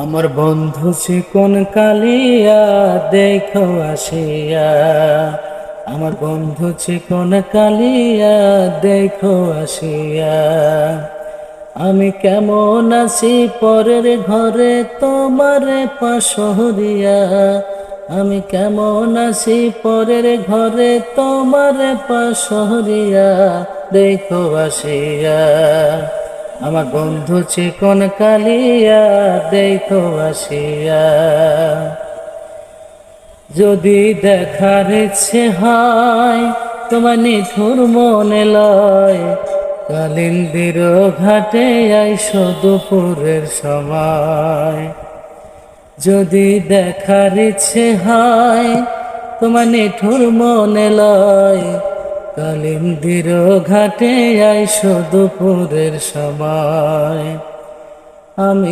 আমার বন্ধু চিকন কালিয়া দেখো আসিয়া, আমার বন্ধু চিকন কালিয়া দেখো আসিয়া। আমি কেমন আছি পরের ঘরে তোমার পাশরিয়া, আমি কেমন আছি পরের ঘরে তোমার পাশরিয়া দেখো আসিয়া। আমার বন্ধু চিকন কালিয়া দেখো আসিয়া। যদি দেখার ইচ্ছে হয় তোমার নিঠুর মনে লয়, কালিন্দির ঘাটে আইসো দুপুরের সময়। যদি দেখার ইচ্ছে হয় তোমার নিঠুর মনে লয়, কালিন্দির ঘাটে আইসো দুপুরের সময়। আমি